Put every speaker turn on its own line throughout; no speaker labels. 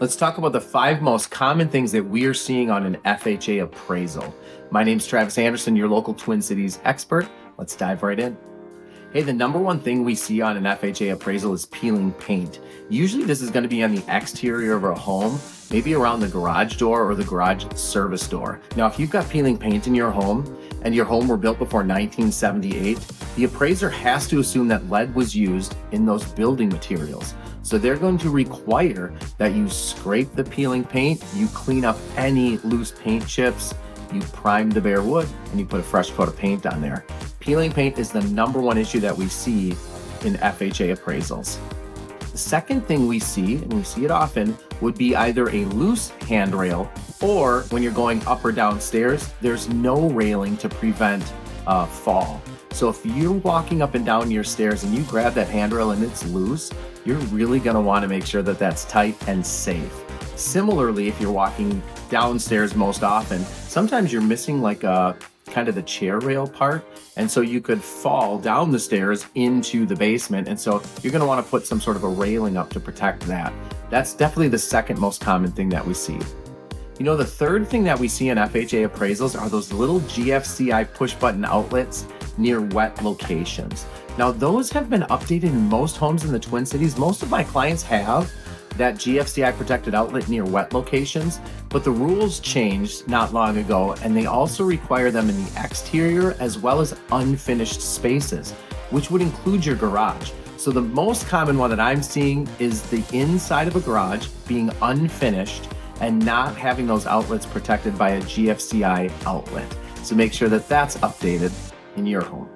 Let's talk about the 5 most common things that we are seeing on an FHA appraisal. My name's Travis Anderson, your local Twin Cities expert. Let's dive right in. Hey, the number one thing we see on an FHA appraisal is peeling paint. Usually this is going to be on the exterior of a home, maybe around the garage door or the garage service door. Now, if you've got peeling paint in your home and your home were built before 1978, the appraiser has to assume that lead was used in those building materials. So they're going to require that you scrape the peeling paint, you clean up any loose paint chips, you prime the bare wood, and you put a fresh coat of paint on there. Peeling paint is the number one issue that we see in FHA appraisals. The second thing we see, and we see it often, would be either a loose handrail or when you're going up or down stairs, there's no railing to prevent a fall. So if you're walking up and down your stairs and you grab that handrail and it's loose, you're really going to want to make sure that that's tight and safe. Similarly, if you're walking downstairs most often, sometimes you're missing like a kind of the chair rail part, and so you could fall down the stairs into the basement, and so you're going to want to put some sort of a railing up to protect that. That's definitely the second most common thing that we see. You know, the third thing that we see in FHA appraisals are those little GFCI push button outlets near wet locations. Now, those have been updated in most homes in the Twin Cities. Most of my clients have that GFCI protected outlet near wet locations, but the rules changed not long ago, and they also require them in the exterior as well as unfinished spaces, which would include your garage. So the most common one that I'm seeing is the inside of a garage being unfinished and not having those outlets protected by a GFCI outlet. So make sure that that's updated in your home.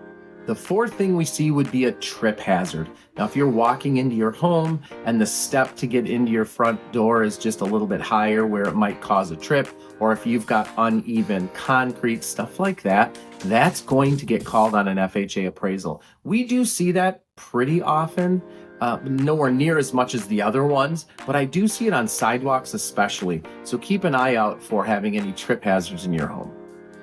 The fourth thing we see would be a trip hazard. Now, if you're walking into your home and the step to get into your front door is just a little bit higher where it might cause a trip, or if you've got uneven concrete, stuff like that, that's going to get called on an FHA appraisal. We do see that pretty often, nowhere near as much as the other ones, but I do see it on sidewalks especially. So keep an eye out for having any trip hazards in your home.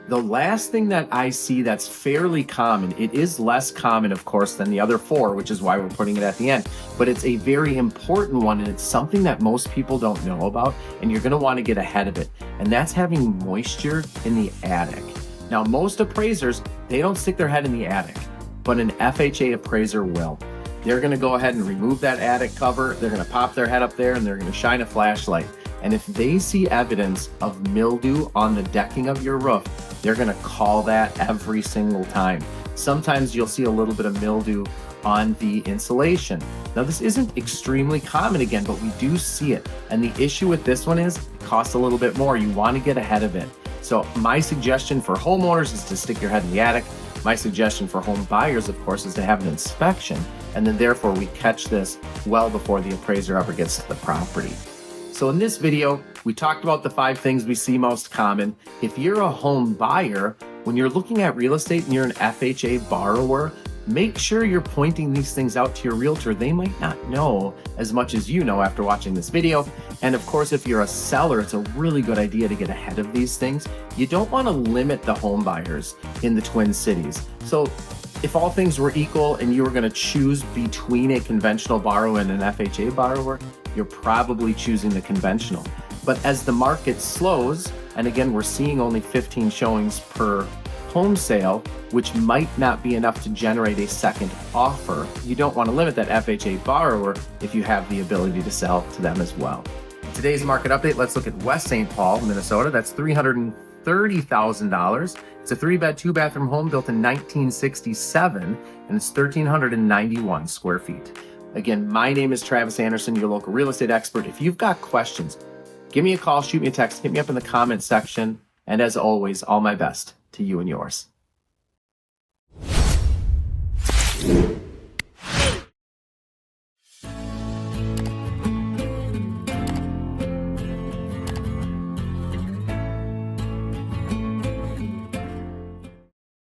The last thing that I see that's fairly common, it is less common, of course, than the other 4, which is why we're putting it at the end, but it's a very important one, and it's something that most people don't know about, and you're going to want to get ahead of it, and that's having moisture in the attic. Now, most appraisers, they don't stick their head in the attic, but an FHA appraiser will. They're going to go ahead and remove that attic cover, they're going to pop their head up there, and they're going to shine a flashlight. And if they see evidence of mildew on the decking of your roof, they're going to call that every single time. Sometimes you'll see a little bit of mildew on the insulation. Now, this isn't extremely common again, but we do see it. And the issue with this one is it costs a little bit more. You want to get ahead of it. So my suggestion for homeowners is to stick your head in the attic. My suggestion for home buyers, of course, is to have an inspection. And then therefore we catch this well before the appraiser ever gets to the property. So in this video, we talked about the 5 things we see most common. If you're a home buyer, when you're looking at real estate and you're an FHA borrower, make sure you're pointing these things out to your realtor. They might not know as much as you know after watching this video. And of course, if you're a seller, it's a really good idea to get ahead of these things. You don't want to limit the home buyers in the Twin Cities. So if all things were equal and you were going to choose between a conventional borrower and an FHA borrower, you're probably choosing the conventional. But as the market slows, and again, we're seeing only 15 showings per home sale, which might not be enough to generate a second offer, you don't want to limit that FHA borrower if you have the ability to sell to them as well. Today's market update, let's look at West St. Paul, Minnesota. That's $330,000. It's a 3-bed, 2-bathroom home built in 1967, and it's 1,391 square feet. Again, my name is Travis Anderson, your local real estate expert. If you've got questions, give me a call, shoot me a text, hit me up in the comments section. And as always, all my best to you and yours.